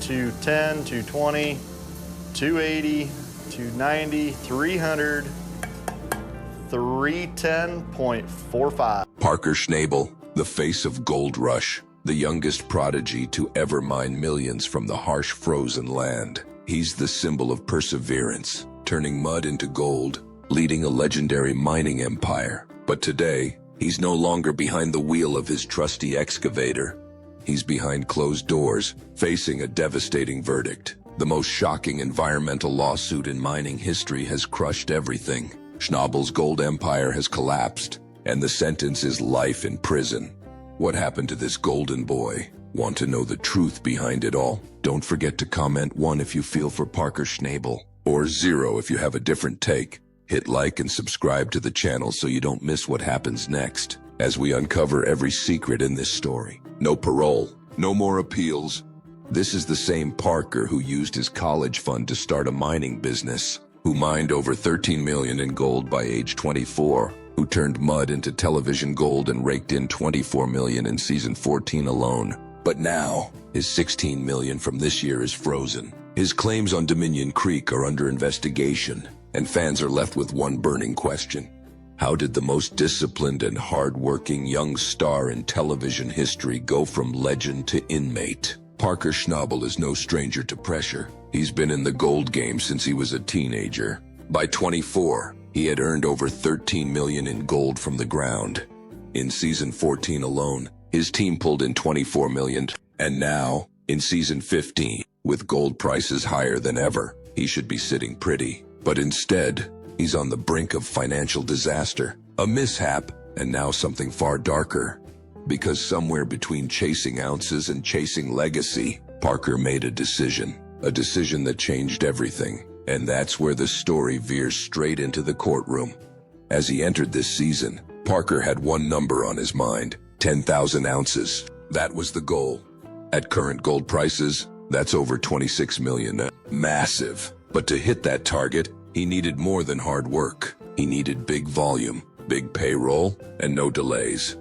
210, 220, 280, 290, 300, 310.45. Parker Schnabel, the face of Gold Rush, the youngest prodigy to ever mine millions from the harsh frozen land. He's the symbol of perseverance, turning mud into gold, leading a legendary mining empire. But today, he's no longer behind the wheel of his trusty excavator. He's behind closed doors, facing a devastating verdict. The most shocking environmental lawsuit in mining history has crushed everything. Schnabel's gold empire has collapsed, and the sentence is life in prison. What happened to this golden boy? Want to know the truth behind it all? Don't forget to comment 1 if you feel for Parker Schnabel, or 0 if you have a different take. Hit like and subscribe to the channel so you don't miss what happens next, as we uncover every secret in this story. No parole, no more appeals. This is the same Parker who used his college fund to start a mining business, who mined over 13 million in gold by age 24, who turned mud into television gold and raked in 24 million in season 14 alone. But now, his 16 million from this year is frozen. His claims on Dominion Creek are under investigation, and fans are left with one burning question. How did the most disciplined and hard-working young star in television history go from legend to inmate? Parker Schnabel is no stranger to pressure. He's been in the gold game since he was a teenager. By 24, he had earned over 13 million in gold from the ground. In season 14 alone, his team pulled in 24 million, and now, in season 15, with gold prices higher than ever, he should be sitting pretty. But instead, he's on the brink of financial disaster, a mishap, and now something far darker. Because somewhere between chasing ounces and chasing legacy, Parker made a decision that changed everything. And that's where the story veers straight into the courtroom. As he entered this season, Parker had one number on his mind: 10,000 ounces. That was the goal. At current gold prices, that's over 26 million. Massive. But to hit that target, he needed more than hard work. He needed big volume, big payroll, and no delays.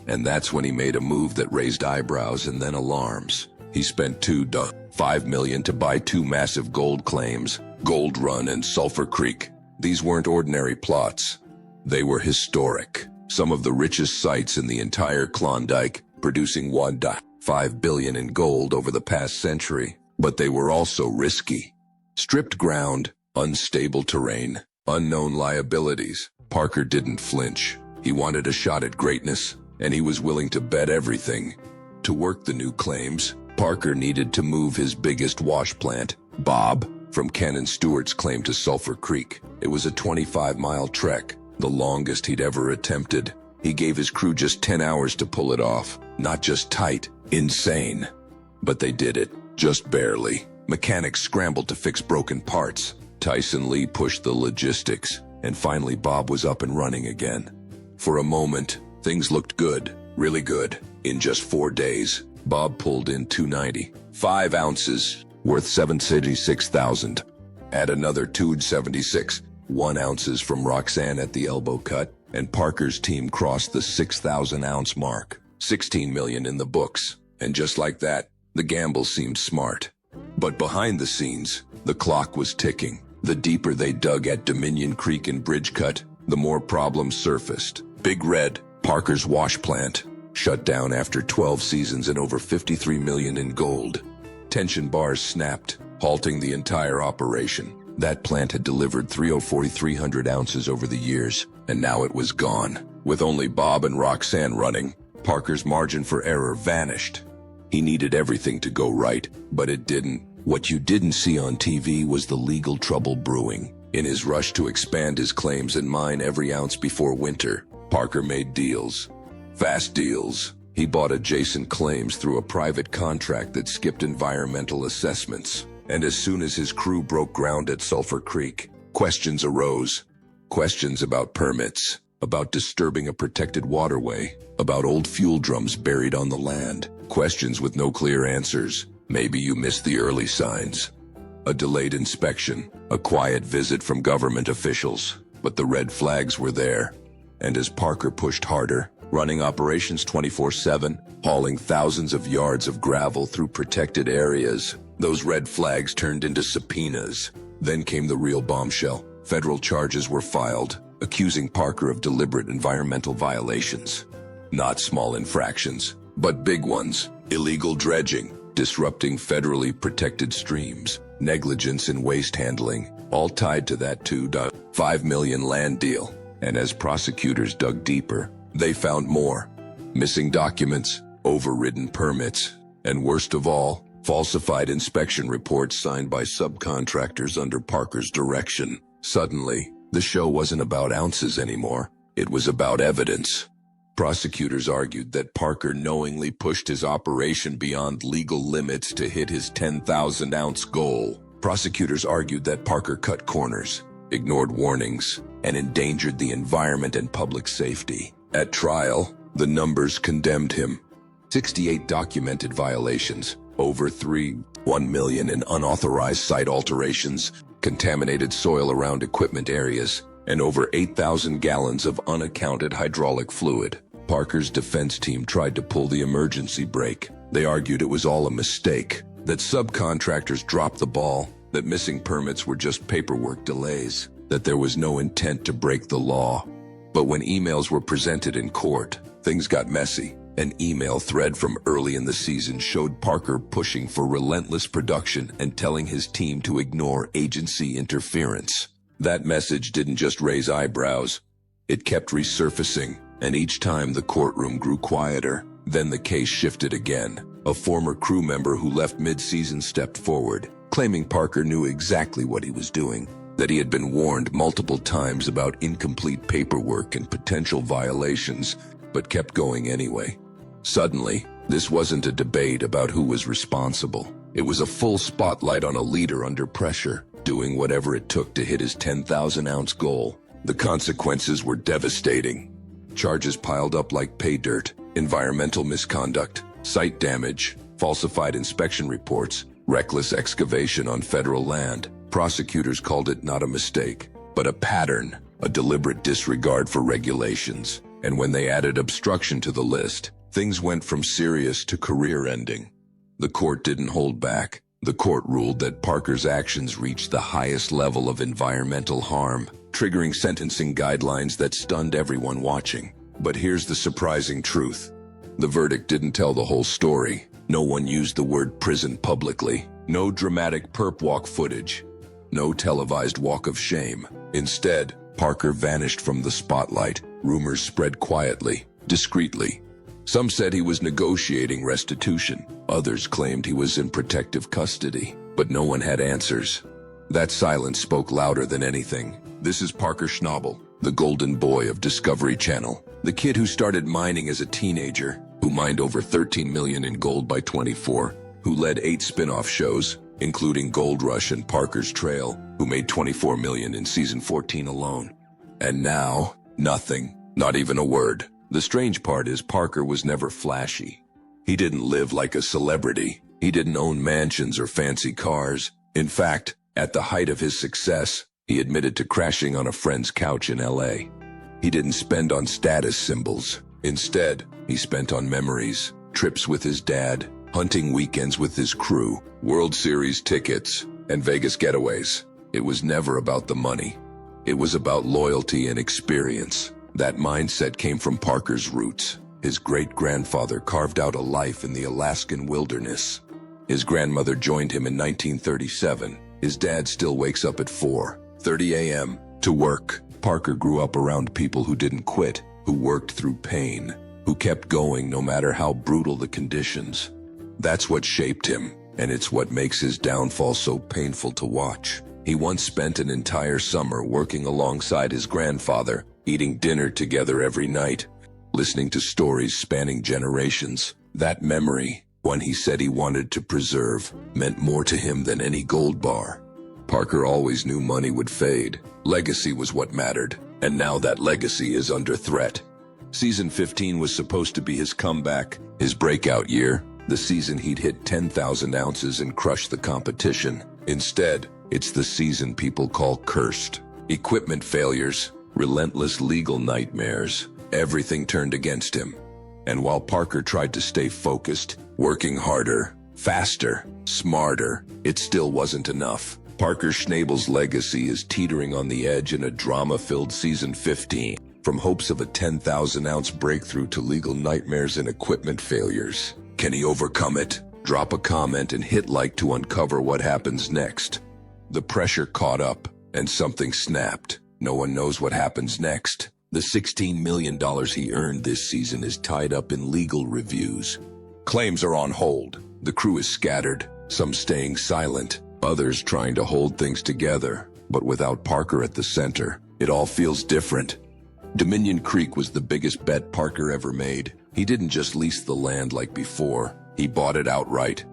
And that's when he made a move that raised eyebrows and then alarms. He spent $2.5 million to buy 2 massive gold claims, Gold Run and Sulphur Creek. These weren't ordinary plots. They were historic. Some of the richest sites in the entire Klondike, producing $1.5 billion in gold over the past century. But they were also risky. Stripped ground, unstable terrain, unknown liabilities. Parker didn't flinch. He wanted a shot at greatness, and he was willing to bet everything. To work the new claims, Parker needed to move his biggest wash plant, Bob, from Ken and Stewart's claim to Sulphur Creek. It was a 25-mile trek, the longest he'd ever attempted. He gave his crew just 10 hours to pull it off. Not just tight, insane. But they did it, just barely. Mechanics scrambled to fix broken parts. Tyson Lee pushed the logistics, and finally Bob was up and running again. For a moment, things looked good, really good. In just 4 days, Bob pulled in 295 ounces, worth $776,000. Add another 276, 1 ounces from Roxanne at the elbow cut, and Parker's team crossed the 6,000-ounce mark. 16 million in the books. And just like that, the gamble seemed smart. But behind the scenes, the clock was ticking. The deeper they dug at Dominion Creek and Bridgecut, the more problems surfaced. Big Red, Parker's wash plant, shut down after 12 seasons and over 53 million in gold. Tension bars snapped, halting the entire operation. That plant had delivered 3,300 ounces over the years, and now it was gone. With only Bob and Roxanne running, Parker's margin for error vanished. He needed everything to go right, but it didn't. What you didn't see on TV was the legal trouble brewing. In his rush to expand his claims and mine every ounce before winter, Parker made deals. Fast deals. He bought adjacent claims through a private contract that skipped environmental assessments. And as soon as his crew broke ground at Sulphur Creek, questions arose. Questions about permits, about disturbing a protected waterway, about old fuel drums buried on the land. Questions with no clear answers. Maybe you missed the early signs. A delayed inspection, a quiet visit from government officials. But the red flags were there. And as Parker pushed harder, running operations 24/7, hauling thousands of yards of gravel through protected areas, Those red flags turned into subpoenas. Then came the real bombshell. Federal charges were filed, accusing Parker of deliberate environmental violations. Not small infractions, but big ones. Illegal dredging, disrupting federally protected streams, negligence in waste handling, all tied to that $2.5 million land deal. And as prosecutors dug deeper, they found more. Missing documents, overridden permits, and worst of all, falsified inspection reports signed by subcontractors under Parker's direction. Suddenly, the show wasn't about ounces anymore. It was about evidence. Prosecutors argued that Parker knowingly pushed his operation beyond legal limits to hit his 10,000-ounce goal. Prosecutors argued that Parker cut corners, ignored warnings, and endangered the environment and public safety. At trial, the numbers condemned him. 68 documented violations, over $1 million in unauthorized site alterations, contaminated soil around equipment areas, and over 8,000 gallons of unaccounted hydraulic fluid. Parker's defense team tried to pull the emergency brake. They argued it was all a mistake, that subcontractors dropped the ball, that missing permits were just paperwork delays, that there was no intent to break the law. But when emails were presented in court, things got messy. An email thread from early in the season showed Parker pushing for relentless production and telling his team to ignore agency interference. That message didn't just raise eyebrows. It kept resurfacing, and each time the courtroom grew quieter. Then the case shifted again. A former crew member who left mid-season stepped forward, claiming Parker knew exactly what he was doing, that he had been warned multiple times about incomplete paperwork and potential violations, but kept going anyway. Suddenly, this wasn't a debate about who was responsible. It was a full spotlight on a leader under pressure, doing whatever it took to hit his 10,000-ounce goal. The consequences were devastating. Charges piled up like pay dirt: environmental misconduct, site damage, falsified inspection reports, reckless excavation on federal land. Prosecutors called it not a mistake, but a pattern, a deliberate disregard for regulations. And when they added obstruction to the list, things went from serious to career-ending. The court didn't hold back. The court ruled that Parker's actions reached the highest level of environmental harm, triggering sentencing guidelines that stunned everyone watching. But here's the surprising truth. The verdict didn't tell the whole story. No one used the word prison publicly. No dramatic perp walk footage. No televised walk of shame. Instead, Parker vanished from the spotlight. Rumors spread quietly, discreetly. Some said he was negotiating restitution. Others claimed he was in protective custody, but no one had answers. That silence spoke louder than anything. This is Parker Schnabel, the golden boy of Discovery Channel, the kid who started mining as a teenager, who mined over 13 million in gold by 24, who led 8 spin-off shows, including Gold Rush and Parker's Trail, who made 24 million in season 14 alone. And now, nothing, not even a word. The strange part is Parker was never flashy. He didn't live like a celebrity. He didn't own mansions or fancy cars. In fact, at the height of his success, he admitted to crashing on a friend's couch in LA. He didn't spend on status symbols. Instead, he spent on memories, trips with his dad, hunting weekends with his crew, World Series tickets, and Vegas getaways. It was never about the money. It was about loyalty and experience. That mindset came from Parker's roots. His great-grandfather carved out a life in the Alaskan wilderness. His grandmother joined him in 1937. His dad still wakes up at 4:30 a.m. to work. Parker grew up around people who didn't quit, who worked through pain, who kept going no matter how brutal the conditions. That's what shaped him, and it's what makes his downfall so painful to watch. He once spent an entire summer working alongside his grandfather, eating dinner together every night, listening to stories spanning generations. That memory, one he said he wanted to preserve, meant more to him than any gold bar. Parker always knew money would fade. Legacy was what mattered, and now that legacy is under threat. Season 15 was supposed to be his comeback, his breakout year, the season he'd hit 10,000 ounces and crush the competition. Instead, it's the season people call cursed. Equipment failures, relentless legal nightmares, everything turned against him. And while Parker tried to stay focused, working harder, faster, smarter. It still wasn't enough. Parker Schnabel's legacy is teetering on the edge in a drama-filled season 15. From hopes of a 10,000-ounce breakthrough to legal nightmares and equipment failures. Can he overcome it? Drop a comment and hit like to uncover what happens next. The pressure caught up, and something snapped. No one knows what happens next. The $16 million he earned this season is tied up in legal reviews. Claims are on hold. The crew is scattered, some staying silent, others trying to hold things together. But without Parker at the center, it all feels different. Dominion Creek was the biggest bet Parker ever made. He didn't just lease the land like before, he bought it outright.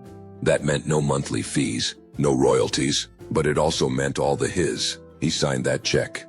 That meant no monthly fees, no royalties, but it also meant all the his. He signed that check.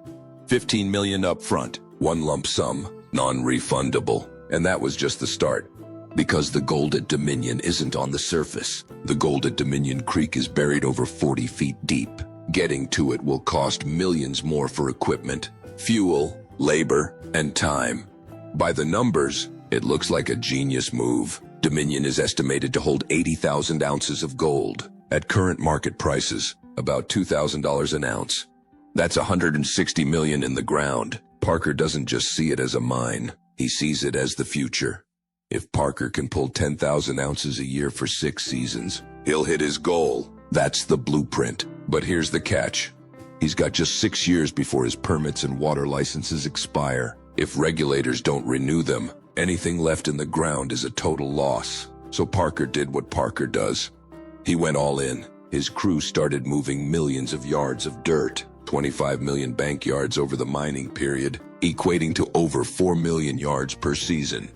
$15 million up front, one lump sum, non-refundable. And that was just the start. Because the gold at Dominion isn't on the surface. The gold at Dominion Creek is buried over 40 feet deep. Getting to it will cost millions more for equipment, fuel, labor, and time. By the numbers, it looks like a genius move. Dominion is estimated to hold 80,000 ounces of gold. At current market prices, about $2,000 an ounce. That's $160 million in the ground. Parker doesn't just see it as a mine, he sees it as the future. If Parker can pull 10,000 ounces a year for 6 seasons, he'll hit his goal. That's the blueprint. But here's the catch. He's got just 6 years before his permits and water licenses expire. If regulators don't renew them, anything left in the ground is a total loss. So Parker did what Parker does. He went all in. His crew started moving millions of yards of dirt, 25 million bank yards over the mining period, equating to over 4 million yards per season.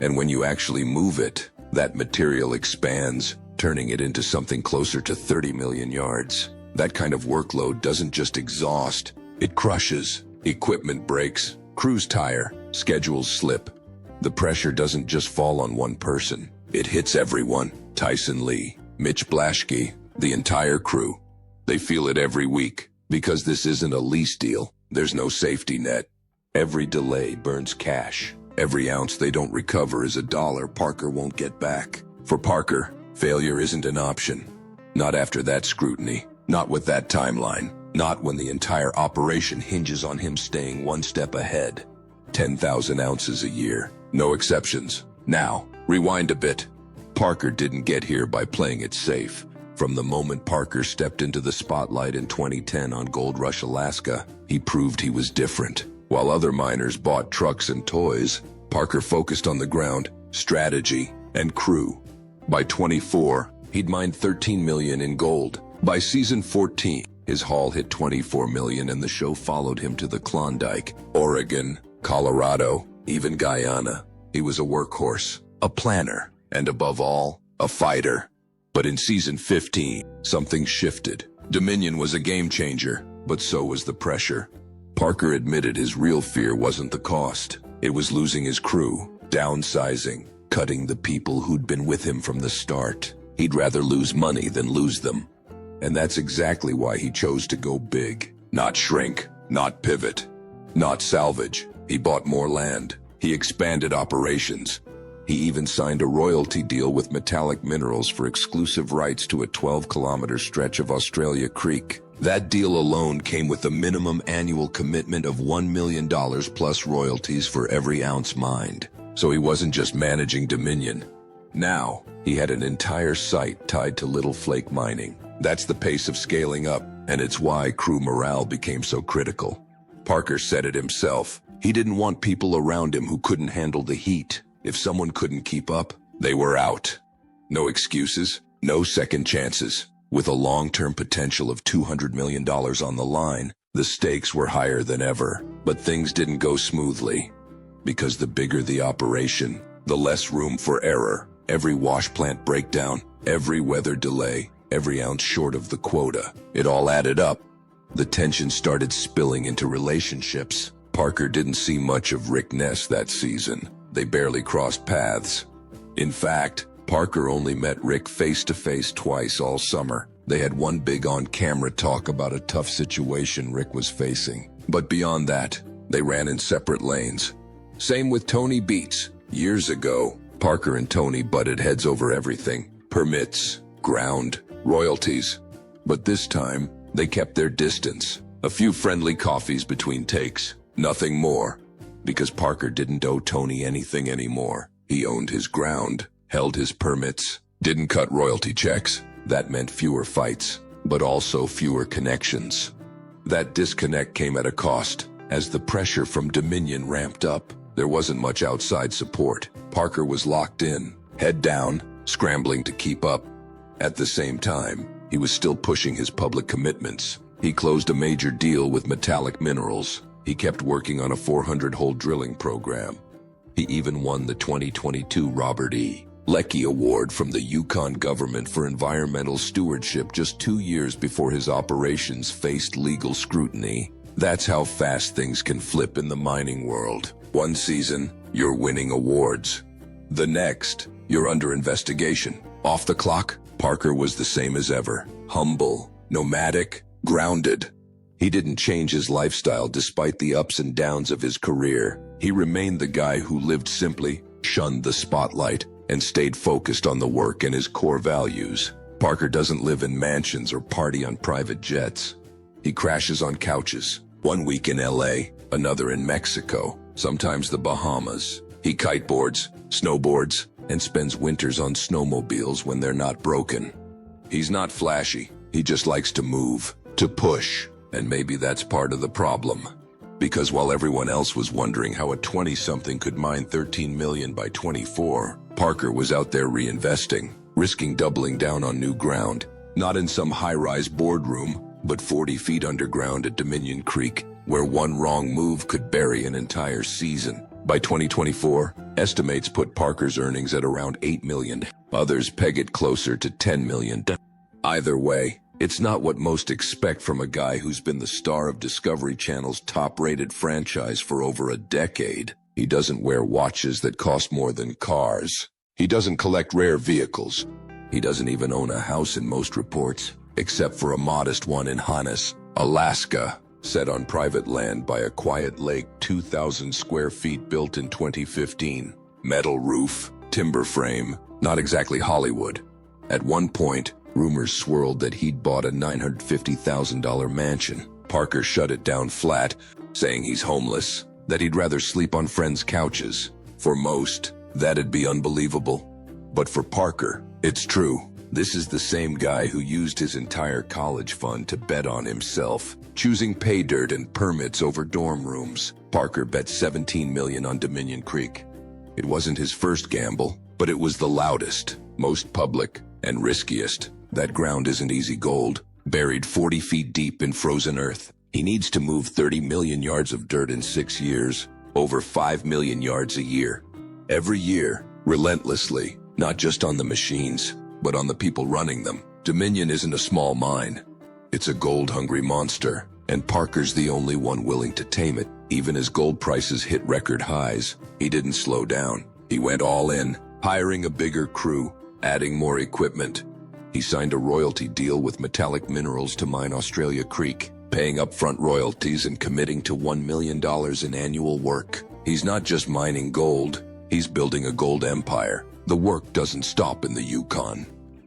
And when you actually move it, that material expands, turning it into something closer to 30 million yards. That kind of workload doesn't just exhaust, it crushes. Equipment breaks, crews tire, schedules slip. The pressure doesn't just fall on one person, it hits everyone. Tyson Lee, Mitch Blaschke, the entire crew. They feel it every week. Because this isn't a lease deal, there's no safety net. Every delay burns cash. Every ounce they don't recover is $1 Parker won't get back. For Parker, failure isn't an option. Not after that scrutiny. Not with that timeline. Not when the entire operation hinges on him staying one step ahead. 10,000 ounces a year. No exceptions. Now, rewind a bit. Parker didn't get here by playing it safe. From the moment Parker stepped into the spotlight in 2010 on Gold Rush, Alaska, he proved he was different. While other miners bought trucks and toys, Parker focused on the ground, strategy, and crew. By 24, he'd mined $13 million in gold. By season 14, his haul hit $24 million and the show followed him to the Klondike, Oregon, Colorado, even Guyana. He was a workhorse, a planner, and above all, a fighter. But in season 15, something shifted. Dominion was a game changer, but so was the pressure. Parker admitted his real fear wasn't the cost. It was losing his crew, downsizing, cutting the people who'd been with him from the start. He'd rather lose money than lose them. And that's exactly why he chose to go big. Not shrink, not pivot, not salvage. He bought more land. He expanded operations. He even signed a royalty deal with Metallic Minerals for exclusive rights to a 12-kilometer stretch of Australia Creek. That deal alone came with a minimum annual commitment of $1 million plus royalties for every ounce mined. So he wasn't just managing Dominion. Now, he had an entire site tied to Little Flake mining. That's the pace of scaling up, and it's why crew morale became so critical. Parker said it himself. He didn't want people around him who couldn't handle the heat. If someone couldn't keep up, they were out. No excuses, no second chances. With a long-term potential of $200 million on the line, the stakes were higher than ever. But things didn't go smoothly. Because the bigger the operation, the less room for error. Every wash plant breakdown, every weather delay, every ounce short of the quota. It all added up. The tension started spilling into relationships. Parker didn't see much of Rick Ness that season. They barely crossed paths. In fact, Parker only met Rick face-to-face twice all summer. They had one big on-camera talk about a tough situation Rick was facing. But beyond that, they ran in separate lanes. Same with Tony Beats. Years ago, Parker and Tony butted heads over everything. permits, ground, royalties. But this time, they kept their distance. A few friendly coffees between takes, nothing more. Because Parker didn't owe Tony anything anymore. He owned his ground, held his permits, didn't cut royalty checks. That meant fewer fights, but also fewer connections. That disconnect came at a cost. As the pressure from Dominion ramped up, there wasn't much outside support. Parker was locked in, head down, scrambling to keep up. At the same time, he was still pushing his public commitments. He closed a major deal with Metallic Minerals. He kept working on a 400-hole drilling program. He even won the 2022 Robert E. Leckie Award from the Yukon government for environmental stewardship just 2 years before his operations faced legal scrutiny. That's how fast things can flip in the mining world. One season, you're winning awards. The next, you're under investigation. Off the clock, Parker was the same as ever. Humble, nomadic, grounded. He didn't change his lifestyle despite the ups and downs of his career. He remained the guy who lived simply, shunned the spotlight, and stayed focused on the work and his core values. Parker doesn't live in mansions or party on private jets. He crashes on couches. 1 week in LA, another in Mexico, sometimes the Bahamas. He kiteboards, snowboards, and spends winters on snowmobiles when they're not broken. He's not flashy. He just likes to move, to push. And maybe that's part of the problem. Because while everyone else was wondering how a 20-something could mine 13 million by 24, Parker was out there reinvesting, risking doubling down on new ground. Not in some high-rise boardroom, but 40 feet underground at Dominion Creek, where one wrong move could bury an entire season. By 2024, estimates put Parker's earnings at around 8 million. Others peg it closer to 10 million. Either way, it's not what most expect from a guy who's been the star of Discovery Channel's top-rated franchise for over a decade. He doesn't wear watches that cost more than cars. He doesn't collect rare vehicles. He doesn't even own a house in most reports, except for a modest one in Hannes, Alaska, set on private land by a quiet lake 2,000 square feet built in 2015. Metal roof, timber frame, not exactly Hollywood. At one point, rumors swirled that he'd bought a $950,000 mansion. Parker shut it down flat, saying he's homeless, that he'd rather sleep on friends' couches. For most, that'd be unbelievable. But for Parker, it's true. This is the same guy who used his entire college fund to bet on himself, choosing pay dirt and permits over dorm rooms. Parker bet 17 million on Dominion Creek. It wasn't his first gamble, but it was the loudest, most public, and riskiest. That ground isn't easy gold, buried 40 feet deep in frozen earth. He needs to move 30 million yards of dirt in 6 years, over 5 million yards a year. Every year, relentlessly, not just on the machines, but on the people running them. Dominion isn't a small mine. It's a gold-hungry monster, and Parker's the only one willing to tame it. Even as gold prices hit record highs, he didn't slow down. He went all in, hiring a bigger crew, adding more equipment. He signed a royalty deal with Metallic Minerals to mine Australia Creek, paying upfront royalties and committing to $1 million in annual work. He's not just mining gold, he's building a gold empire. The work doesn't stop in the Yukon.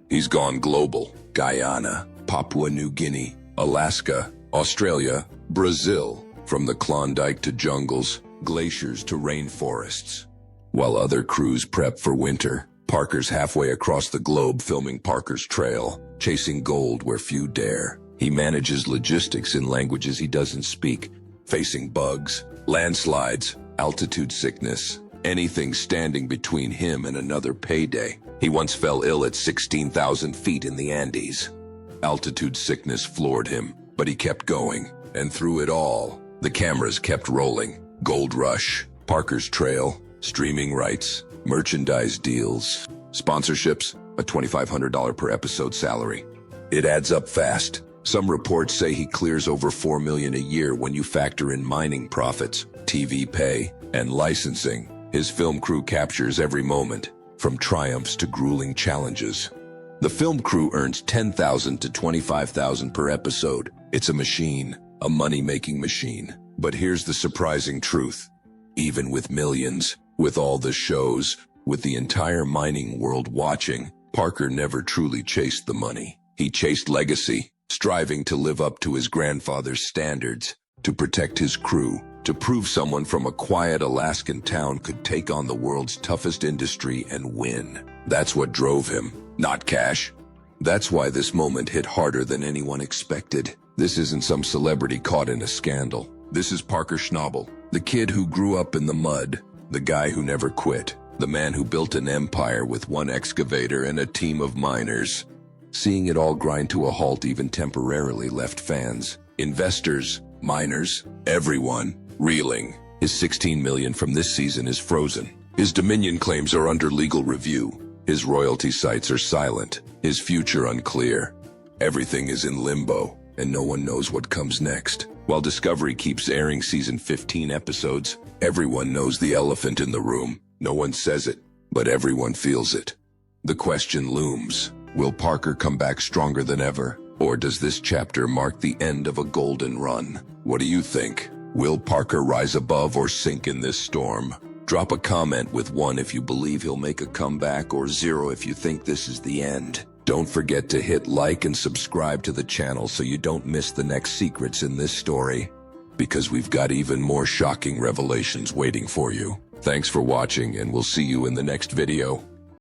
He's gone global. Guyana, Papua New Guinea, Alaska, Australia, Brazil, from the Klondike to jungles, glaciers to rainforests. While other crews prep for winter, Parker's halfway across the globe filming Parker's Trail, chasing gold where few dare. He manages logistics in languages he doesn't speak, facing bugs, landslides, altitude sickness, anything standing between him and another payday. He once fell ill at 16,000 feet in the Andes. Altitude sickness floored him, but he kept going. And through it all, the cameras kept rolling. Gold Rush, Parker's Trail, streaming rights, merchandise deals, sponsorships, a $2,500 per episode salary. It adds up fast. Some reports say he clears over $4 million a year when you factor in mining profits, TV pay, and licensing. His film crew captures every moment, from triumphs to grueling challenges. The film crew earns $10,000 to $25,000 per episode. It's a machine, a money-making machine. But here's the surprising truth. Even with millions, with all the shows, with the entire mining world watching, Parker never truly chased the money. He chased legacy, striving to live up to his grandfather's standards, to protect his crew, to prove someone from a quiet Alaskan town could take on the world's toughest industry and win. That's what drove him, not cash. That's why this moment hit harder than anyone expected. This isn't some celebrity caught in a scandal. This is Parker Schnabel, the kid who grew up in the mud, the guy who never quit, the man who built an empire with one excavator and a team of miners. Seeing it all grind to a halt even temporarily left fans, investors, miners, everyone reeling. His $16 million from this season is frozen. His Dominion claims are under legal review. His royalty sites are silent. His future unclear. Everything is in limbo, and no one knows what comes next. While Discovery keeps airing season 15 episodes, everyone knows the elephant in the room. No one says it, but everyone feels it. The question looms, will Parker come back stronger than ever? Or does this chapter mark the end of a golden run? What do you think? Will Parker rise above or sink in this storm? Drop a comment with 1 if you believe he'll make a comeback, or 0 if you think this is the end. Don't forget to hit like and subscribe to the channel so you don't miss the next secrets in this story, because we've got even more shocking revelations waiting for you. Thanks for watching, and we'll see you in the next video.